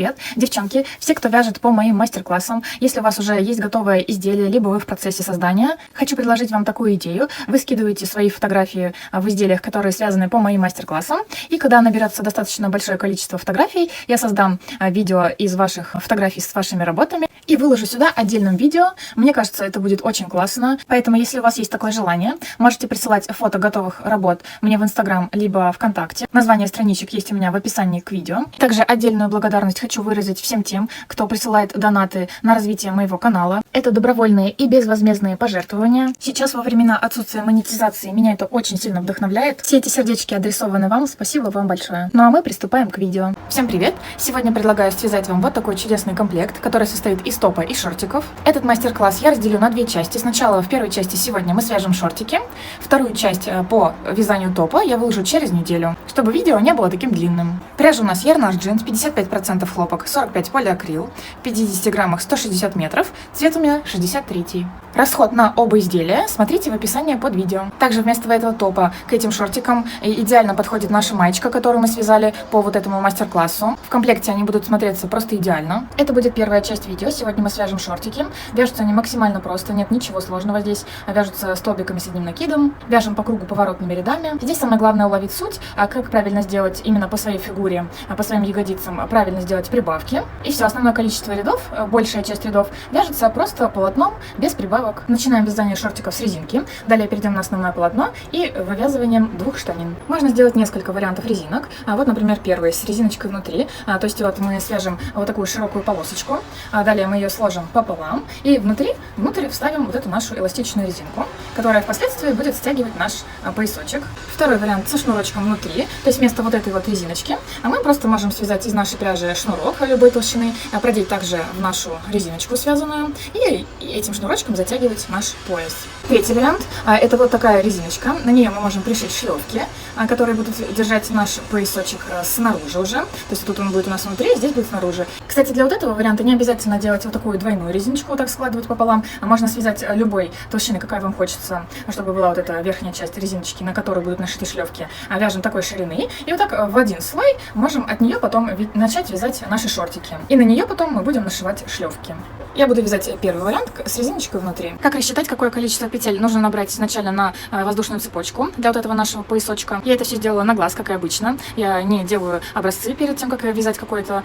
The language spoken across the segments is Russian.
привет! Девчонки, все, кто вяжет по моим мастер-классам, если у вас уже есть готовое изделие, либо вы в процессе создания, хочу предложить вам такую идею. Вы скидываете свои фотографии в изделиях, которые связаны по моим мастер-классам, и когда наберется достаточно большое количество фотографий, я создам видео из ваших фотографий с вашими работами и выложу сюда отдельным видео. Мне кажется, это будет очень классно, поэтому если у вас есть такое желание, можете присылать фото готовых работ мне в Инстаграм, либо ВКонтакте. Название страничек есть у меня в описании к видео. Также отдельную благодарность хочу выразить всем тем, кто присылает донаты на развитие моего канала. Это добровольные и безвозмездные пожертвования. Сейчас во времена отсутствия монетизации меня это очень сильно вдохновляет. Все эти сердечки адресованы вам, спасибо вам большое. Ну а мы приступаем к видео. Всем привет! Сегодня предлагаю связать вам вот такой чудесный комплект, который состоит из топа и шортиков. Этот мастер-класс я разделю на две части. Сначала в первой части сегодня мы свяжем шортики. Вторую часть по вязанию топа я выложу через неделю, чтобы видео не было таким длинным. Пряжа у нас Yarn Jeans, 55% хлопок, 45 полиакрил, в 50 граммах 160 метров, цвет у меня 63. Расход на оба изделия смотрите в описании под видео. Также вместо этого топа к этим шортикам идеально подходит наша маечка, которую мы связали по вот этому мастер-классу. В комплекте они будут смотреться просто идеально. Это будет первая часть видео. Сегодня мы свяжем шортики. Вяжутся они максимально просто, нет ничего сложного здесь. Вяжутся столбиками с одним накидом. Вяжем по кругу поворотными рядами. Здесь самое главное уловить суть, как правильно сделать именно по своей фигуре, по своим ягодицам, правильно сделать прибавки. И все, основное количество рядов, большая часть рядов, вяжется просто полотном без прибавок. Начинаем вязание шортиков с резинки. Далее перейдем на основное полотно и вывязыванием двух штанин. Можно сделать несколько вариантов резинок. Вот, например, первый с резиночкой внутри. То есть вот мы свяжем вот такую широкую полосочку. Далее мы ее сложим пополам. И внутрь вставим вот эту нашу эластичную резинку, которая впоследствии будет стягивать наш поясочек. Второй вариант со шнурочком внутри. То есть вместо вот этой вот резиночки мы просто можем связать из нашей пряжи шнурок любой толщины, продеть также в нашу резиночку связанную и этим шнурочком затягивать наш пояс. Третий вариант это вот такая резиночка. На нее мы можем пришить шлёвки, которые будут держать наш поясочек снаружи уже. То есть тут он будет у нас внутри, а здесь будет снаружи. Кстати, для вот этого варианта не обязательно делать вот такую двойную резиночку, вот так складывать пополам. Можно связать любой толщины, какая вам хочется, чтобы была вот эта верхняя часть резиночки, на которой будут нашиты шлёвки. Вяжем такой ширины и вот так в один слой можем от нее потом начать вязать наши шортики. И на нее потом мы будем нашивать шлёвки. Я буду вязать первый вариант с резиночкой внутри. Как рассчитать, какое количество петель нужно набрать изначально на воздушную цепочку для вот этого нашего поясочка? Я это все сделала на глаз, как и обычно. Я не делаю образцы перед тем, как вязать какую-то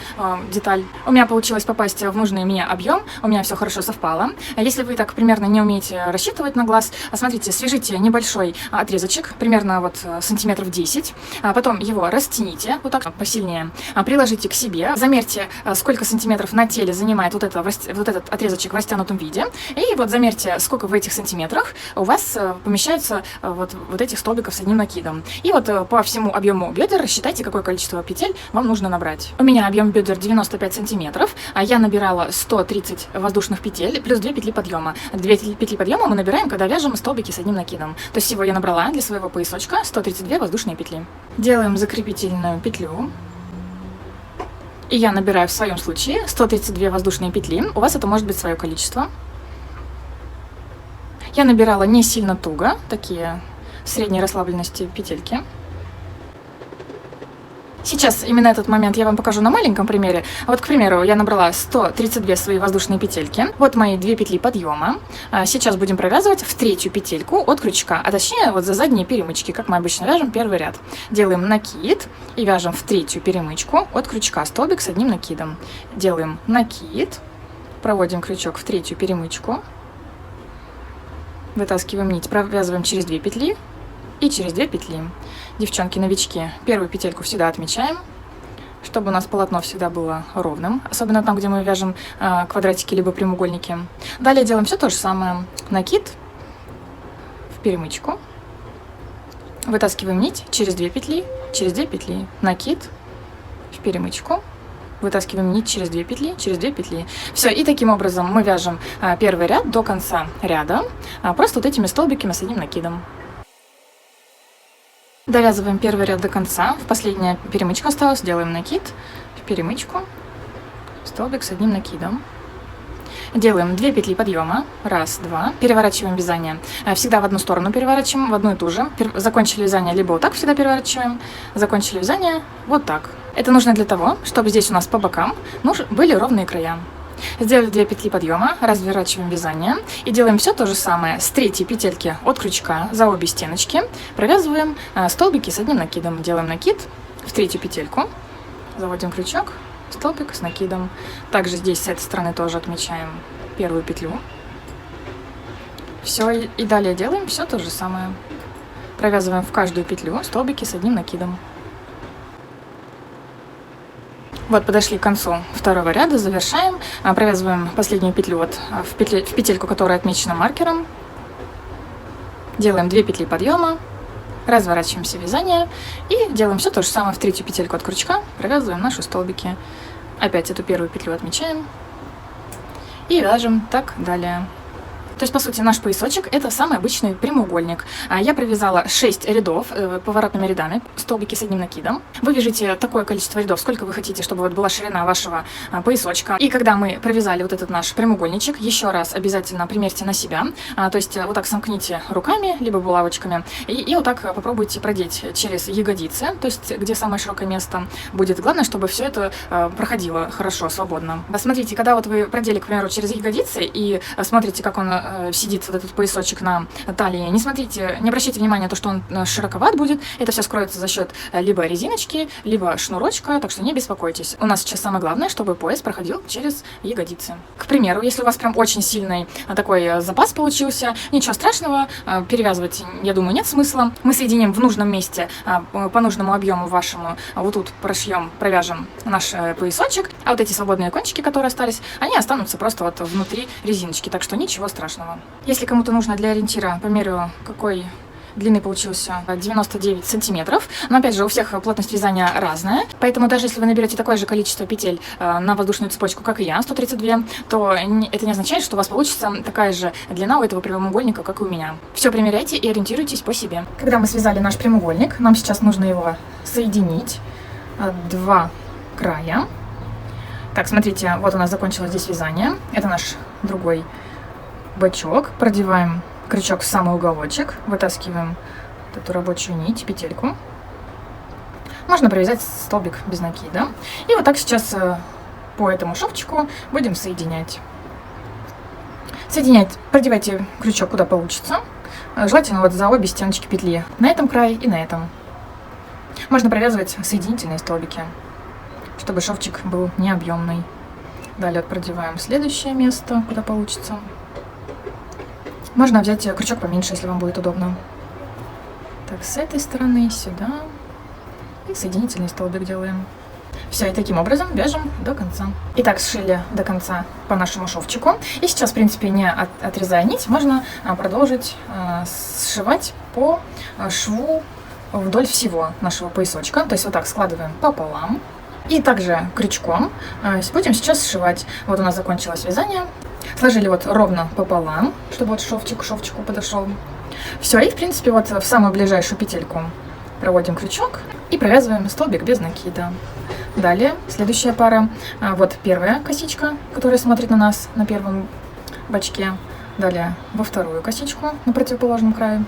деталь. У меня получилось попасть в нужный мне объем, у меня все хорошо совпало. Если вы так примерно не умеете рассчитывать на глаз, смотрите, свяжите небольшой отрезочек, примерно вот сантиметров 10, потом его растяните, вот так посильнее, приложите к себе, замерьте, сколько сантиметров на теле занимает вот этот отрезочек в растянутом виде, и вот замерьте, сколько в этих сантиметрах у вас помещается вот этих столбиков с одним накидом. И вот по всему объему бедер рассчитайте, какое количество петель вам нужно набрать. У меня объем бедер 95 сантиметров, а я набирала 130 воздушных петель плюс 2 петли подъема. 2 петли подъема мы набираем, когда вяжем столбики с одним накидом. То есть всего я набрала для своего поясочка 132 воздушные петли. Делаем закрепительную петлю. И я набираю в своем случае 132 воздушные петли. У вас это может быть свое количество. Я набирала не сильно туго, такие средней расслабленности петельки. Сейчас именно этот момент я вам покажу на маленьком примере. Вот, к примеру, я набрала 132 свои воздушные петельки. Вот мои 2 петли подъема. Сейчас будем провязывать в третью петельку от крючка, а точнее вот за задние перемычки, как мы обычно вяжем первый ряд. Делаем накид и вяжем в третью перемычку от крючка столбик с одним накидом. Делаем накид, проводим крючок в третью перемычку, вытаскиваем нить, провязываем через 2 петли и через 2 петли. Девчонки-новички, первую петельку всегда отмечаем, чтобы у нас полотно всегда было ровным, особенно там, где мы вяжем квадратики либо прямоугольники. Далее делаем все то же самое. Накид в перемычку, вытаскиваем нить через 2 петли, через 2 петли, накид в перемычку, вытаскиваем нить через 2 петли, через 2 петли. Все, и таким образом мы вяжем первый ряд до конца ряда, просто вот этими столбиками с одним накидом. Довязываем первый ряд до конца, в последняя перемычка осталась, делаем накид в перемычку, столбик с одним накидом. Делаем 2 петли подъема, 1, 2, переворачиваем вязание, всегда в одну сторону переворачиваем, в одну и ту же, закончили вязание, либо вот так всегда переворачиваем, закончили вязание вот так. Это нужно для того, чтобы здесь у нас по бокам были ровные края. Сделали 2 петли подъема, разворачиваем вязание и делаем все то же самое с 3-й петельки от крючка за обе стеночки, провязываем столбики с одним накидом, делаем накид в 3-ю петельку, заводим крючок, столбик с накидом. Также здесь с этой стороны тоже отмечаем 1-ю петлю. Все, и далее делаем все то же самое. Провязываем в каждую петлю столбики с одним накидом. Вот, подошли к концу второго ряда, завершаем, провязываем последнюю петлю вот в петельку, которая отмечена маркером. Делаем 2 петли подъема, разворачиваем все вязание и делаем все то же самое в 3-ю петельку от крючка, провязываем наши столбики. Опять эту 1-ю петлю отмечаем и вяжем так далее. То есть, по сути, наш поясочек — это самый обычный прямоугольник. Я провязала 6 рядов поворотными рядами, столбики с одним накидом. Вы вяжите такое количество рядов, сколько вы хотите, чтобы вот была ширина вашего поясочка. И когда мы провязали вот этот наш прямоугольничек, еще раз обязательно примерьте на себя. То есть вот так сомкните руками, либо булавочками, и вот так попробуйте продеть через ягодицы, то есть где самое широкое место будет. Главное, чтобы все это проходило хорошо, свободно. Смотрите, когда вот вы продели, к примеру, через ягодицы и смотрите, как он сидит, вот этот поясочек на талии, не обращайте внимания на то, что он широковат будет. Это все скроется за счет либо резиночки, либо шнурочка, так что не беспокойтесь. У нас сейчас самое главное, чтобы пояс проходил через ягодицы. К примеру, если у вас прям очень сильный такой запас получился, ничего страшного, перевязывать, я думаю, нет смысла. Мы соединим в нужном месте по нужному объему вашему, вот тут провяжем наш поясочек, а вот эти свободные кончики, которые остались, они останутся просто вот внутри резиночки, так что ничего страшного. Если кому-то нужно для ориентира, померю, какой длины получился 99 сантиметров. Но опять же, у всех плотность вязания разная, поэтому даже если вы наберете такое же количество петель на воздушную цепочку, как и я, 132, то это не означает, что у вас получится такая же длина у этого прямоугольника, как и у меня. Все примеряйте и ориентируйтесь по себе. Когда мы связали наш прямоугольник, нам сейчас нужно его соединить, 2 края. Так, смотрите, вот у нас закончилось здесь вязание. Это наш другой бачок, продеваем крючок в самый уголочек, вытаскиваем вот эту рабочую нить, петельку. Можно провязать столбик без накида. И вот так сейчас по этому шовчику будем соединять. Продевайте крючок куда получится. Желательно вот за обе стеночки петли. На этом крае и на этом. Можно провязывать соединительные столбики, чтобы шовчик был необъемный. Далее продеваем следующее место, куда получится. Можно взять крючок поменьше, если вам будет удобно. Так, с этой стороны сюда. И соединительный столбик делаем. Все, и таким образом вяжем до конца. Итак, сшили до конца по нашему шовчику. И сейчас, в принципе, не отрезая нить, можно продолжить сшивать по шву вдоль всего нашего поясочка. То есть вот так складываем пополам. И также крючком будем сейчас сшивать. Вот у нас закончилось вязание. Сложили вот ровно пополам, чтобы вот шовчик к шовчику подошел. Все, и в принципе вот в самую ближайшую петельку проводим крючок и провязываем столбик без накида. Далее следующая пара. Вот первая косичка, которая смотрит на нас на первом бачке. Далее во вторую косичку на противоположном краю.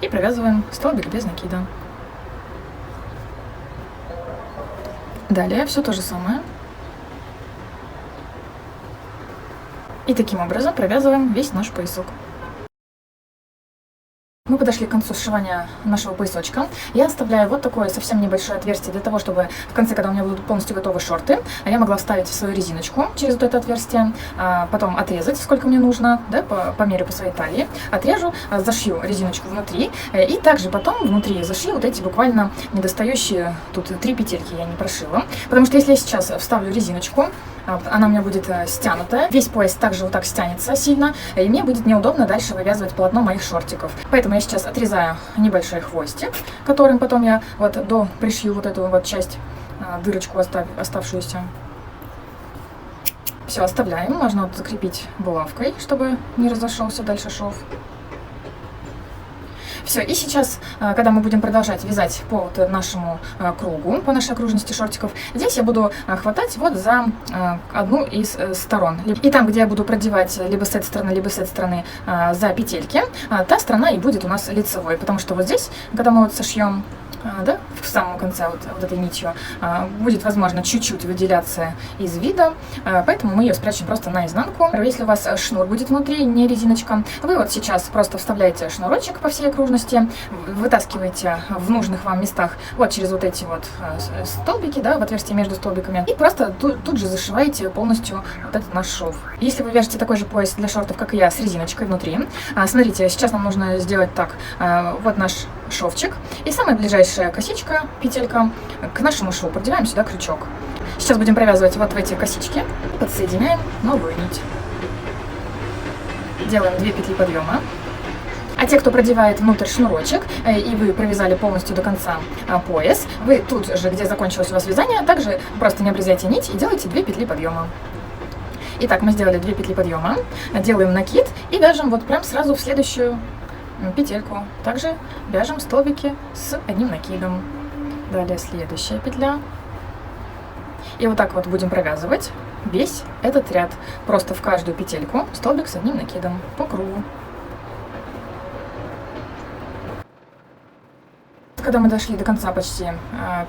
И провязываем столбик без накида. Далее все то же самое. И таким образом провязываем весь наш поясок. Мы подошли к концу сшивания нашего поясочка. Я оставляю вот такое совсем небольшое отверстие для того, чтобы в конце, когда у меня будут полностью готовы шорты, я могла вставить свою резиночку через вот это отверстие, потом отрезать, сколько мне нужно, да, по мере по своей талии. Отрежу, зашью резиночку внутри, и также потом внутри зашью вот эти буквально недостающие, тут 3 петельки я не прошила. Потому что если я сейчас вставлю резиночку, она у меня будет стянутая, весь пояс также вот так стянется сильно, и мне будет неудобно дальше вывязывать полотно моих шортиков. Поэтому я сейчас отрезаю небольшой хвостик, которым потом я вот пришью вот эту вот часть, дырочку оставшуюся. Все, оставляем, можно вот закрепить булавкой, чтобы не разошелся дальше шов. Все, и сейчас, когда мы будем продолжать вязать по вот нашему кругу, по нашей окружности шортиков, здесь я буду хватать вот за одну из сторон. И там, где я буду продевать либо с этой стороны, либо с этой стороны за петельки, та сторона и будет у нас лицевой, потому что вот здесь, когда мы вот сошьем, да, в самом конце вот этой нитью, будет, возможно, чуть-чуть выделяться из вида, поэтому мы ее спрячем просто наизнанку. Если у вас шнур будет внутри, не резиночка, вы вот сейчас просто вставляете шнурочек по всей окружности, вытаскиваете в нужных вам местах вот через вот эти вот столбики, да, в отверстие между столбиками, и просто тут же зашиваете полностью вот этот наш шов. Если вы вяжете такой же пояс для шортов, как и я, с резиночкой внутри, смотрите, сейчас нам нужно сделать так, вот наш шовчик, и самая ближайшая косичка, петелька, к нашему шву продеваем сюда крючок. Сейчас будем провязывать вот в эти косички, подсоединяем новую нить. Делаем 2 петли подъема. А те, кто продевает внутрь шнурочек, и вы провязали полностью до конца пояс, вы тут же, где закончилось у вас вязание, также просто не обрезайте нить и делайте 2 петли подъема. Итак, мы сделали 2 петли подъема, делаем накид и вяжем вот прям сразу в следующую петельку. Также вяжем столбики с одним накидом. Далее следующая петля. И вот так вот будем провязывать весь этот ряд. Просто в каждую петельку столбик с одним накидом по кругу. Когда мы дошли до конца почти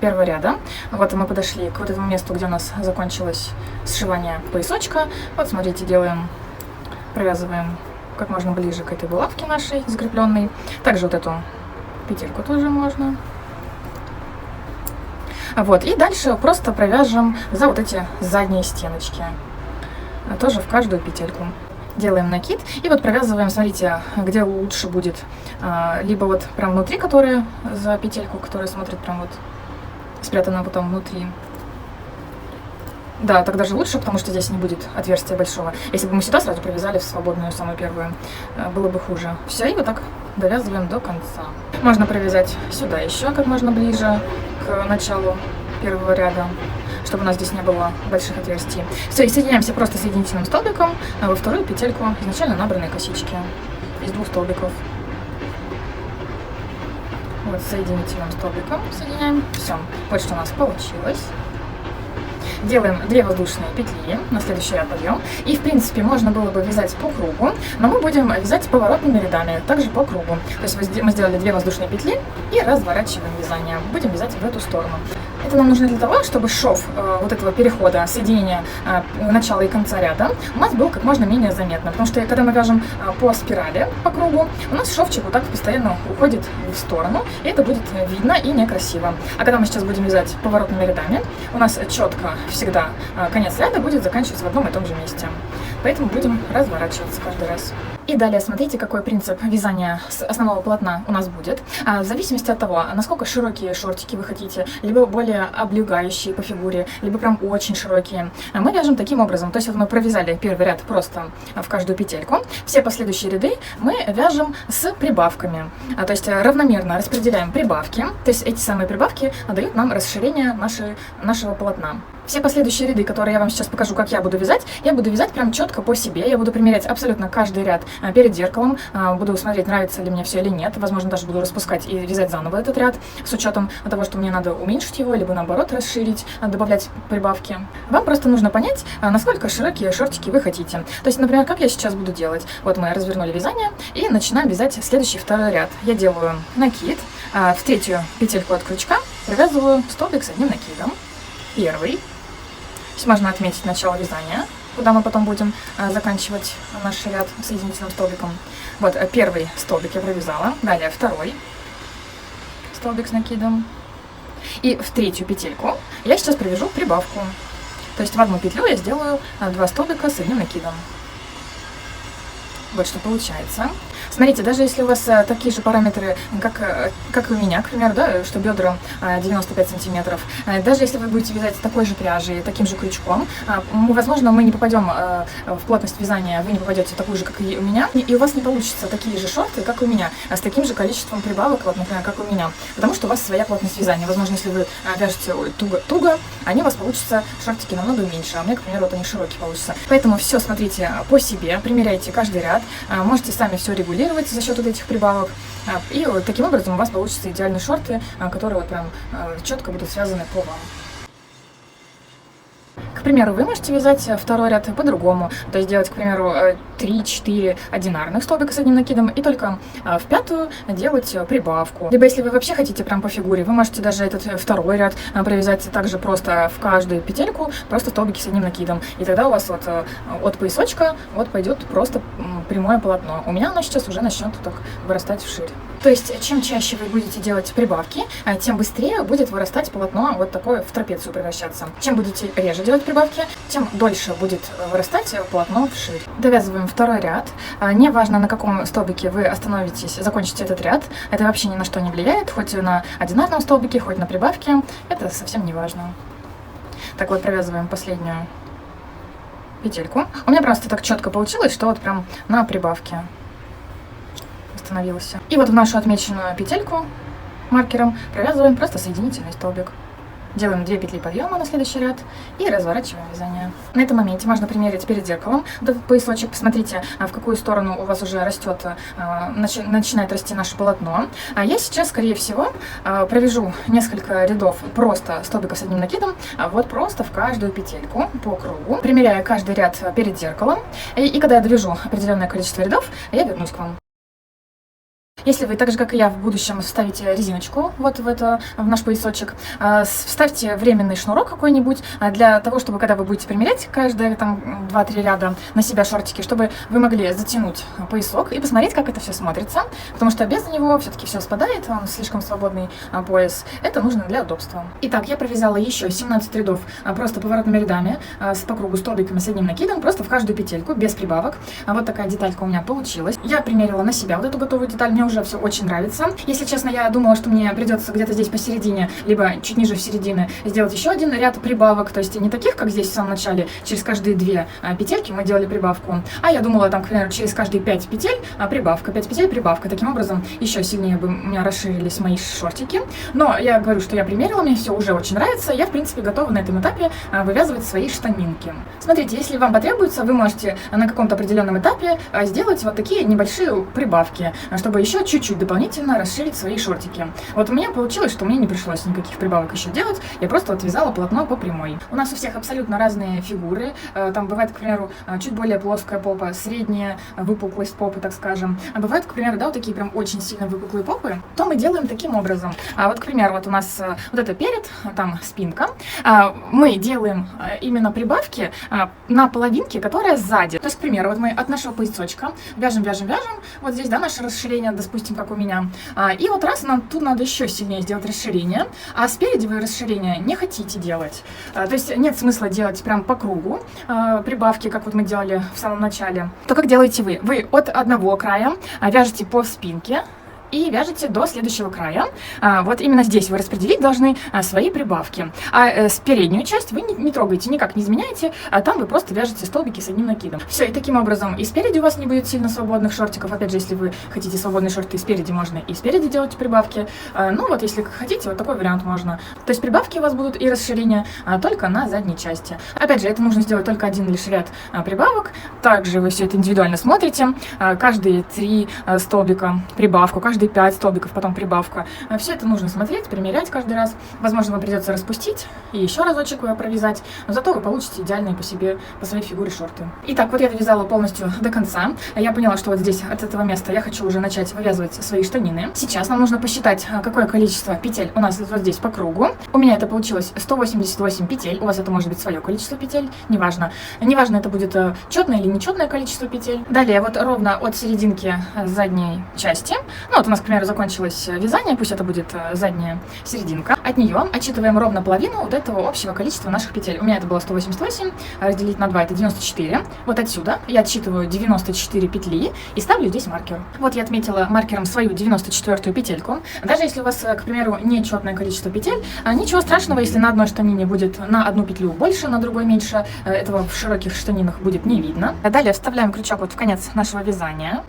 первого ряда, вот мы подошли к вот этому месту, где у нас закончилось сшивание поясочка. Вот смотрите, провязываем как можно ближе к этой булавке нашей закрепленной. Также вот эту петельку тоже можно. Вот, и дальше просто провяжем за вот эти задние стеночки. Тоже в каждую петельку. Делаем накид и вот провязываем, смотрите, где лучше будет. Либо вот прям внутри, которая за петельку, которая смотрит прям вот спрятана потом внутри. Да, так даже лучше, потому что здесь не будет отверстия большого. Если бы мы сюда сразу провязали в свободную, самую первую, было бы хуже. Все, и вот так довязываем до конца. Можно провязать сюда еще как можно ближе к началу первого ряда, чтобы у нас здесь не было больших отверстий. Все, и соединяемся просто соединительным столбиком во вторую петельку изначально набранной косички из 2 столбиков. Вот соединительным столбиком соединяем. Все, вот что у нас получилось. Делаем 2 воздушные петли на следующий ряд подъем. И в принципе можно было бы вязать по кругу, но мы будем вязать поворотными рядами, также по кругу. То есть мы сделали 2 воздушные петли и разворачиваем вязание. Будем вязать в эту сторону. Это нам нужно для того, чтобы шов вот этого перехода, соединения начала и конца ряда у нас был как можно менее заметно. Потому что когда мы вяжем по спирали, по кругу, у нас шовчик вот так постоянно уходит в сторону, и это будет видно и некрасиво. А когда мы сейчас будем вязать поворотными рядами, у нас четко всегда конец ряда будет заканчиваться в одном и том же месте. Поэтому будем разворачиваться каждый раз. И далее смотрите, какой принцип вязания с основного полотна у нас будет. В зависимости от того, насколько широкие шортики вы хотите, либо более облегающие по фигуре, либо прям очень широкие, мы вяжем таким образом. То есть вот мы провязали первый ряд просто в каждую петельку. Все последующие ряды мы вяжем с прибавками. То есть равномерно распределяем прибавки. То есть эти самые прибавки дают нам расширение нашего полотна. Все последующие ряды, которые я вам сейчас покажу, как я буду вязать прям четко по себе. Я буду примерять абсолютно каждый ряд перед зеркалом, буду смотреть, нравится ли мне все или нет. Возможно, даже буду распускать и вязать заново этот ряд, с учетом того, что мне надо уменьшить его, либо наоборот расширить, добавлять прибавки. Вам просто нужно понять, насколько широкие шортики вы хотите. То есть, например, как я сейчас буду делать. Вот мы развернули вязание и начинаем вязать следующий второй ряд. Я делаю накид, в третью петельку от крючка провязываю столбик с одним накидом. Первый. Здесь можно отметить начало вязания, куда мы потом будем заканчивать наш ряд соединительным столбиком. Вот первый столбик я провязала, далее второй столбик с накидом. И в третью петельку я сейчас провяжу прибавку. То есть в одну петлю я сделаю 2 столбика с одним накидом. Вот что получается. Смотрите, даже если у вас такие же параметры, как и у меня, к примеру, да, что бедра 95 сантиметров, даже если вы будете вязать такой же пряжей, таким же крючком, возможно, мы не попадем в плотность вязания, вы не попадете в такую же, как и у меня, и у вас не получится такие же шорты, как у меня, с таким же количеством прибавок, вот, например, как у меня, потому что у вас своя плотность вязания. Возможно, если вы вяжете туго, они у вас получатся шортики намного меньше, а у меня, к примеру, вот они широкие получатся. Поэтому все смотрите по себе, примеряйте каждый ряд, можете сами все регулировать. нивелировать за счет вот этих прибавок. И вот таким образом у вас получатся идеальные шорты, которые вот прям четко будут связаны по вам. К примеру, вы можете вязать второй ряд по-другому, то есть делать, к примеру, 3-4 одинарных столбика с одним накидом и только в пятую делать прибавку. Либо если вы вообще хотите прям по фигуре, вы можете даже этот второй ряд провязать также просто в каждую петельку, просто столбики с одним накидом. И тогда у вас вот от поясочка вот пойдет просто прямое полотно. У меня оно сейчас уже начнет так вырастать вширь. То есть, чем чаще вы будете делать прибавки, тем быстрее будет вырастать полотно вот такое в трапецию превращаться. Чем будете реже делать прибавки, тем дольше будет вырастать полотно вширь. Довязываем второй ряд. Неважно, на каком столбике вы остановитесь, закончите этот ряд, это вообще ни на что не влияет, хоть на одинарном столбике, хоть на прибавке, это совсем не важно. Так вот, провязываем последнюю петельку. У меня просто так четко получилось, что вот прям на прибавке остановился. И вот в нашу отмеченную петельку маркером провязываем просто соединительный столбик. Делаем 2 петли подъема на следующий ряд и разворачиваем вязание. На этом моменте можно примерить перед зеркалом вот этот поясочек. Посмотрите, в какую сторону у вас уже растет, начинает расти наше полотно. А я сейчас, скорее всего, провяжу несколько рядов просто столбиков с одним накидом, вот просто в каждую петельку по кругу, примеряя каждый ряд перед зеркалом. И когда я довяжу определенное количество рядов, я вернусь к вам. Если вы, так же как и я, в будущем вставите резиночку вот в наш поясочек, вставьте временный шнурок какой-нибудь для того, чтобы, когда вы будете примерять каждые там 2-3 ряда на себя шортики, чтобы вы могли затянуть поясок и посмотреть, как это все смотрится, потому что без него все-таки все спадает, он слишком свободный пояс, это нужно для удобства. Итак, я провязала еще 17 рядов просто поворотными рядами по кругу столбиками с одним накидом, просто в каждую петельку, без прибавок. Вот такая деталька у меня получилась. Я примерила на себя вот эту готовую деталь, мне уже все очень нравится. Если честно, я думала, что мне придется где-то здесь посередине, либо чуть ниже в середине сделать еще один ряд прибавок, то есть не таких, как здесь в самом начале, через каждые 2 петельки мы делали прибавку, а я думала, там, к примеру, через каждые 5 петель прибавка, 5 петель прибавка. Таким образом, еще сильнее бы у меня расширились мои шортики. Но я говорю, что я примерила, мне все уже очень нравится, я, в принципе, готова на этом этапе вывязывать свои штанинки. Смотрите, если вам потребуется, вы можете на каком-то определенном этапе сделать вот такие небольшие прибавки, чтобы еще чуть-чуть дополнительно расширить свои шортики. Вот у меня получилось, что мне не пришлось никаких прибавок еще делать, я просто вот вязала полотно по прямой. У нас у всех абсолютно разные фигуры, там бывает, к примеру, чуть более плоская попа, средняя выпуклость попы, так скажем, а бывают, к примеру, да, вот такие прям очень сильно выпуклые попы, то мы делаем таким образом. Вот, к примеру, вот у нас вот это перед, там спинка, мы делаем именно прибавки на половинке, которая сзади. То есть, к примеру, вот мы от нашего поясочка вяжем, вот здесь, да, наше расширение, допустим, как у меня. И вот раз нам тут надо еще сильнее сделать расширение, а спереди вы расширение не хотите делать. То есть нет смысла делать прям по кругу прибавки, как вот мы делали в самом начале. То как делаете вы? Вы от одного края вяжете по спинке и вяжете до следующего края. Вот именно здесь вы распределить должны свои прибавки. С переднюю часть вы не трогаете, никак не изменяете, там вы просто вяжете столбики с одним накидом. Все, и таким образом и спереди у вас не будет сильно свободных шортиков. Опять же, если вы хотите свободные шорты спереди, можно и спереди делать прибавки. Ну вот, если хотите, вот такой вариант можно. То есть прибавки у вас будут и расширения только на задней части. Опять же, это нужно сделать только один лишь ряд прибавок. Также вы все это индивидуально смотрите. Каждые 3 столбика прибавку, каждые 5 столбиков, потом прибавка. Все это нужно смотреть, примерять каждый раз. Возможно, вам придется распустить и еще разочек провязать, но зато вы получите идеальные по себе, по своей фигуре шорты. Итак, вот я довязала полностью до конца. Я поняла, что вот здесь, от этого места, я хочу уже начать вывязывать свои штанины. Сейчас нам нужно посчитать, какое количество петель у нас вот здесь по кругу. У меня это получилось 188 петель. У вас это может быть свое количество петель, неважно. Неважно, это будет четное или нечетное количество петель. Далее, вот ровно от серединки задней части, ну вот у нас, к примеру, закончилось вязание, пусть это будет задняя серединка. От нее отсчитываем ровно половину вот этого общего количества наших петель. У меня это было 188, разделить на 2 это 94. Вот отсюда я отсчитываю 94 петли и ставлю здесь маркер. Вот я отметила маркером свою 94-ю петельку. Даже если у вас, к примеру, нечетное количество петель, ничего страшного, если на одной штанине будет на одну петлю больше, на другой меньше. Этого в широких штанинах будет не видно. Далее вставляем крючок вот в конец нашего вязания.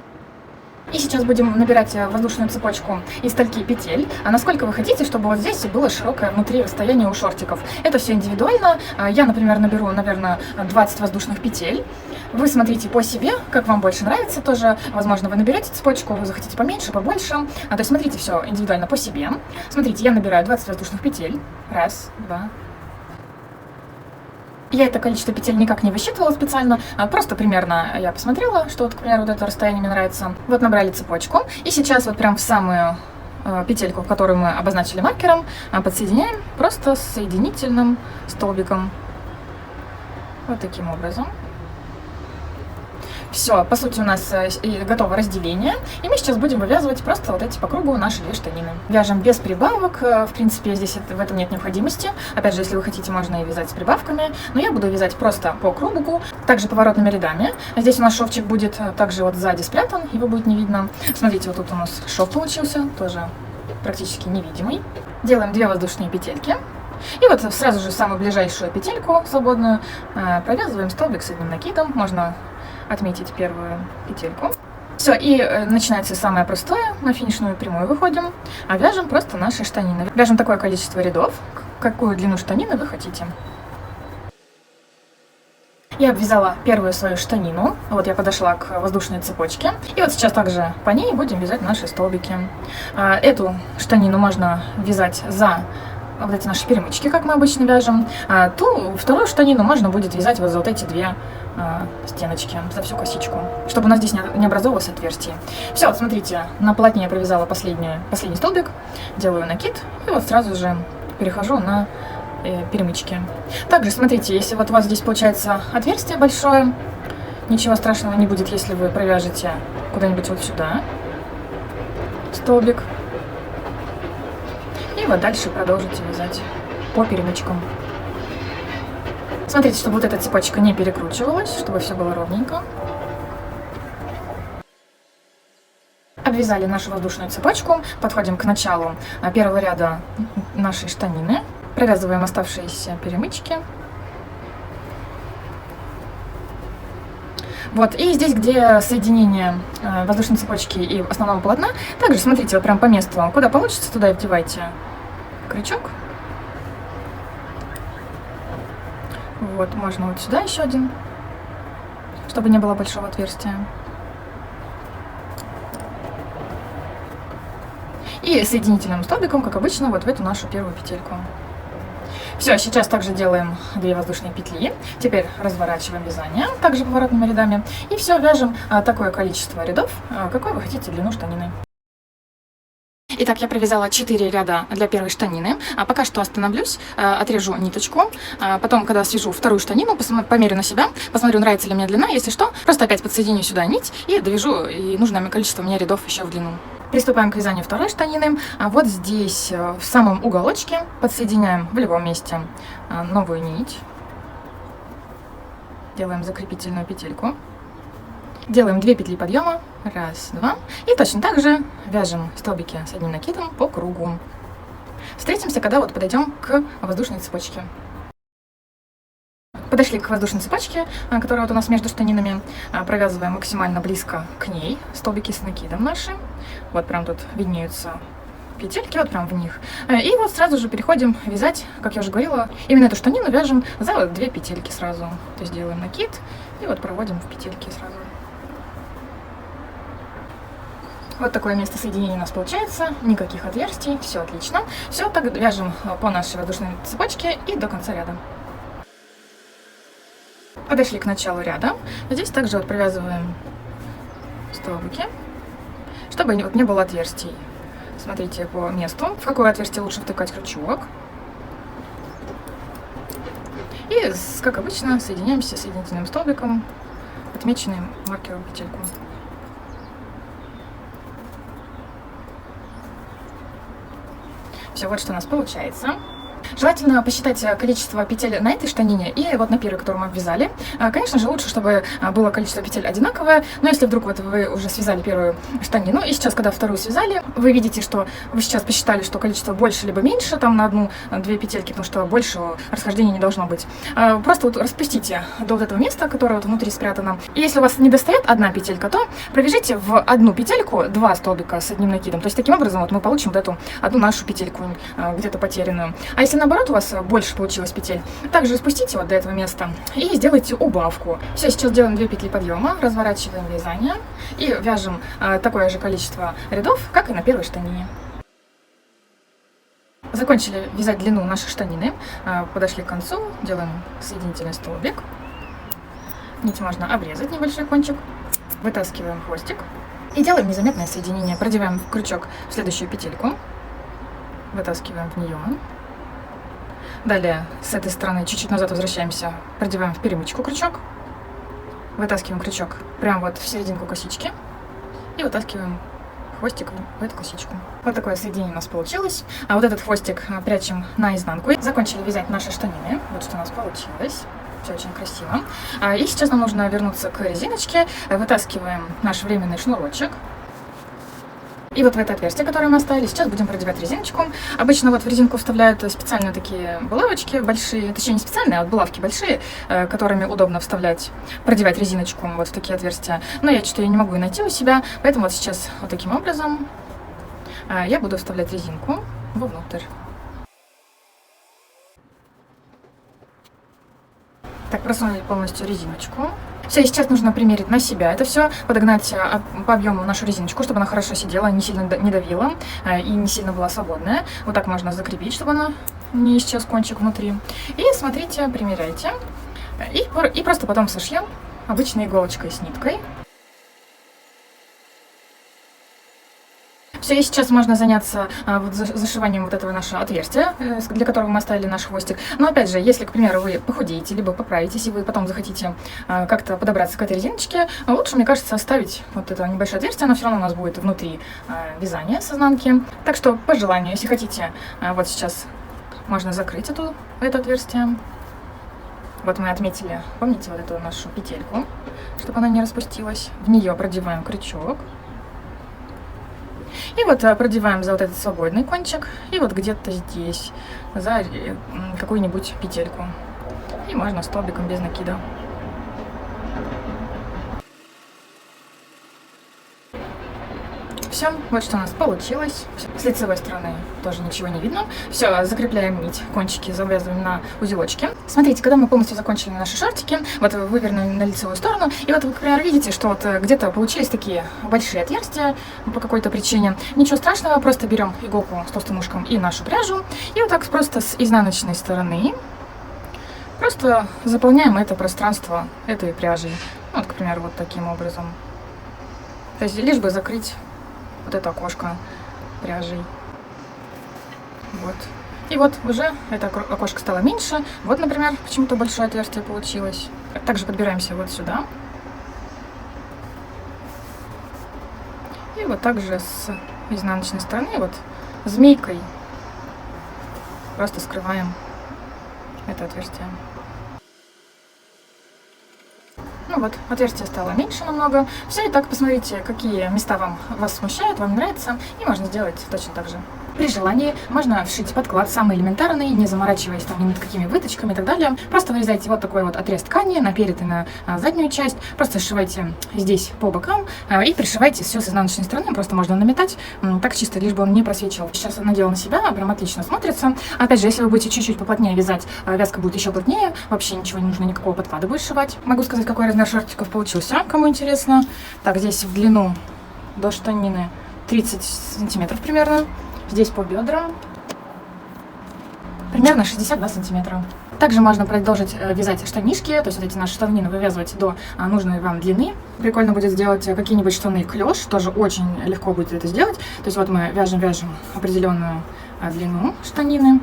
И сейчас будем набирать воздушную цепочку из стольки петель. Насколько вы хотите, чтобы вот здесь было широкое внутри расстояние у шортиков. Это все индивидуально. Я, например, наберу, наверное, 20 воздушных петель. Вы смотрите по себе, как вам больше нравится тоже. Возможно, вы наберете цепочку, вы захотите поменьше, побольше. То есть смотрите все индивидуально по себе. Смотрите, я набираю 20 воздушных петель. Раз, два. Я это количество петель никак не высчитывала специально, просто примерно я посмотрела, что вот, к примеру, вот это расстояние мне нравится. Вот набрали цепочку, и сейчас вот прям в самую петельку, которую мы обозначили маркером, подсоединяем просто с соединительным столбиком. Вот таким образом. Все, по сути, у нас готово разделение, и мы сейчас будем вывязывать просто вот эти по кругу наши 2 штанины. Вяжем без прибавок, в принципе, здесь в этом нет необходимости. Опять же, если вы хотите, можно и вязать с прибавками, но я буду вязать просто по кругу, также поворотными рядами. Здесь у нас шовчик будет также вот сзади спрятан, его будет не видно. Смотрите, вот тут у нас шов получился, тоже практически невидимый. Делаем 2 воздушные петельки. И вот сразу же в самую ближайшую петельку свободную провязываем столбик с одним накидом. Можно отметить первую петельку. Все, и начинается самое простое. На финишную прямую выходим, а вяжем просто наши штанины. Вяжем такое количество рядов, какую длину штанины вы хотите. Я обвязала первую свою штанину. Вот я подошла к воздушной цепочке. И вот сейчас также по ней будем вязать наши столбики. Эту штанину можно вязать за вот эти наши перемычки, как мы обычно вяжем. Ту вторую штанину можно будет вязать вот за вот эти 2 стеночки, за всю косичку, чтобы у нас здесь не образовалось отверстие. Все, вот смотрите, на полотне я провязала последний столбик, делаю накид, и вот сразу же перехожу на перемычки. Также смотрите, если вот у вас здесь получается отверстие большое, ничего страшного не будет, если вы провяжете куда-нибудь вот сюда столбик. И вот дальше продолжите вязать по перемычкам. Смотрите, чтобы вот эта цепочка не перекручивалась, чтобы все было ровненько. Обвязали нашу воздушную цепочку, подходим к началу первого ряда нашей штанины, провязываем оставшиеся перемычки. Вот, и здесь, где соединение воздушной цепочки и основного полотна, также смотрите, вот прям по месту, куда получится, туда и вдевайте крючок. Вот, можно вот сюда еще один, чтобы не было большого отверстия. И соединительным столбиком, как обычно, вот в эту нашу первую петельку. Все, сейчас также делаем 2 воздушные петли. Теперь разворачиваем вязание, также поворотными рядами. И все, вяжем такое количество рядов, какой вы хотите длину штанины. Итак, я провязала 4 ряда для первой штанины. Пока что остановлюсь, отрежу ниточку. Потом, когда свяжу вторую штанину, померю на себя, посмотрю, нравится ли мне длина. Если что, просто опять подсоединю сюда нить и довяжу и нужное количество мне рядов еще в длину. Приступаем к вязанию второй штанины. Вот здесь, в самом уголочке, подсоединяем в любом месте новую нить. Делаем закрепительную петельку. Делаем 2 петли подъема. Раз, два. И точно так же вяжем столбики с одним накидом по кругу. Встретимся, когда вот подойдем к воздушной цепочке. Подошли к воздушной цепочке, которая вот у нас между штанинами. Провязываем максимально близко к ней столбики с накидом наши. Вот прям тут виднеются петельки, вот прям в них. И вот сразу же переходим вязать, как я уже говорила, именно эту штанину вяжем за 2 петельки сразу. То есть делаем накид и вот проводим в петельки сразу. Вот такое место соединения у нас получается, никаких отверстий, все отлично. Все, так вяжем по нашей воздушной цепочке и до конца ряда. Подошли к началу ряда. Здесь также вот провязываем столбики, чтобы не было отверстий. Смотрите по месту, в какое отверстие лучше втыкать крючок. И, как обычно, соединяемся соединительным столбиком, отмеченным маркером петельку. Все, вот что у нас получается. Желательно посчитать количество петель на этой штанине и вот на первой, которую мы обвязали. Конечно же, лучше, чтобы было количество петель одинаковое, но если вдруг вот вы уже связали первую штанину, и сейчас, когда вторую связали, вы видите, что вы сейчас посчитали, что количество больше либо меньше, там на 1-2 петельки, потому что больше расхождения не должно быть. Просто вот распустите до вот этого места, которое вот внутри спрятано. И если у вас не достает одна петелька, то провяжите в одну петельку 2 столбика с одним накидом. То есть таким образом вот мы получим вот эту одну нашу петельку где-то потерянную. А если нам наоборот у вас больше получилось петель, также спустите вот до этого места и сделайте убавку. Все, сейчас делаем 2 петли подъема, разворачиваем вязание и вяжем такое же количество рядов, как и на первой штанине. Закончили вязать длину нашей штанины, подошли к концу, делаем соединительный столбик. Нить можно обрезать, небольшой кончик, вытаскиваем хвостик и делаем незаметное соединение. Продеваем крючок в следующую петельку, вытаскиваем в нее. Далее с этой стороны чуть-чуть назад возвращаемся, продеваем в перемычку крючок, вытаскиваем крючок прямо вот в серединку косички и вытаскиваем хвостик в эту косичку. Вот такое соединение у нас получилось. А вот этот хвостик прячем на изнанку. Закончили вязать наши штанины. Вот что у нас получилось. Все очень красиво. И сейчас нам нужно вернуться к резиночке. Вытаскиваем наш временный шнурочек. И вот в это отверстие, которое мы оставили, сейчас будем продевать резиночку. Обычно вот в резинку вставляют специальные такие булавочки большие, точнее не специальные, а вот булавки большие, которыми удобно вставлять, продевать резиночку вот в такие отверстия. Но я что-то не могу найти у себя, поэтому вот сейчас вот таким образом я буду вставлять резинку вовнутрь. Так, просунули полностью резиночку. Все, и сейчас нужно примерить на себя это все, подогнать по объему нашу резиночку, чтобы она хорошо сидела, не сильно не давила и не сильно была свободная. Вот так можно закрепить, чтобы она не исчез кончик внутри. И смотрите, примеряйте. И просто потом сошьем обычной иголочкой с ниткой. Все, и сейчас можно заняться вот зашиванием вот этого нашего отверстия, для которого мы оставили наш хвостик. Но опять же, если, к примеру, вы похудеете, либо поправитесь, и вы потом захотите как-то подобраться к этой резиночке, лучше, мне кажется, оставить вот это небольшое отверстие, оно все равно у нас будет внутри вязания с изнанки. Так что, по желанию, если хотите, вот сейчас можно закрыть это отверстие. Вот мы отметили, помните, вот эту нашу петельку, чтобы она не распустилась. В нее продеваем крючок. И вот продеваем за вот этот свободный кончик, и вот где-то здесь, за какую-нибудь петельку. И можно столбиком без накида. Все, вот что у нас получилось. С лицевой стороны тоже ничего не видно. Все, закрепляем нить, кончики завязываем на узелочки. Смотрите, когда мы полностью закончили наши шортики, вот вывернули на лицевую сторону, и вот вы, к примеру, видите, что вот где-то получились такие большие отверстия по какой-то причине. Ничего страшного, просто берем иголку с толстым ушком и нашу пряжу, и вот так просто с изнаночной стороны просто заполняем это пространство этой пряжей. Вот, к примеру, вот таким образом. То есть лишь бы закрыть вот это окошко пряжей. Вот. И вот уже это окошко стало меньше. Вот, например, почему-то большое отверстие получилось. Также подбираемся вот сюда. И вот также с изнаночной стороны вот змейкой просто скрываем это отверстие. Ну вот, отверстие стало меньше намного. Все, и так посмотрите, какие места вас смущают, вам нравится, и можно сделать точно так же. При желании можно вшить подклад самый элементарный, не заморачиваясь там ни над какими выточками и так далее. Просто вырезайте вот такой вот отрез ткани наперед и на заднюю часть. Просто сшивайте здесь по бокам и пришивайте все с изнаночной стороны. Просто можно наметать, так чисто, лишь бы он не просвечивал. Сейчас я надела на себя, прям отлично смотрится. Опять же, если вы будете чуть-чуть поплотнее вязать, вязка будет еще плотнее. Вообще ничего не нужно, никакого подклада будет сшивать. Могу сказать, какой размер шортиков получился, кому интересно. Так, здесь в длину до штанины 30 сантиметров примерно. Здесь по бедрам примерно 62 сантиметра. Также можно продолжить вязать штанишки, то есть вот эти наши штанины вывязывать до нужной вам длины. Прикольно будет сделать какие-нибудь штаны клеш, тоже очень легко будет это сделать. То есть вот мы вяжем определенную длину штанины.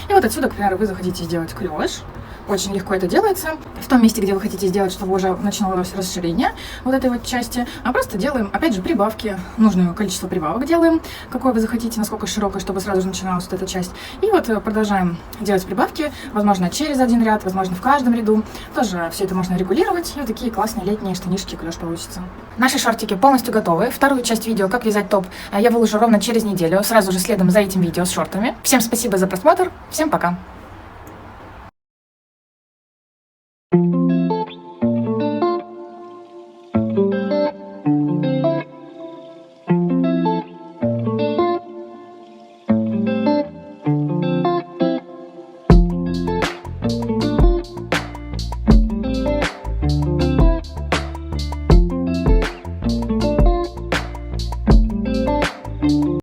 И вот отсюда, к примеру, вы захотите сделать клеш. Очень легко это делается. В том месте, где вы хотите сделать, чтобы уже начиналось расширение вот этой вот части. А просто делаем, опять же, прибавки. Нужное количество прибавок делаем, какое вы захотите, насколько широкое, чтобы сразу же начиналась вот эта часть. И вот продолжаем делать прибавки. Возможно, через один ряд, возможно, в каждом ряду. Тоже все это можно регулировать. И вот такие классные летние штанишки клеш получится. Наши шортики полностью готовы. Вторую часть видео, как вязать топ, я выложу ровно через неделю, сразу же следом за этим видео с шортами. Всем спасибо за просмотр. Всем пока.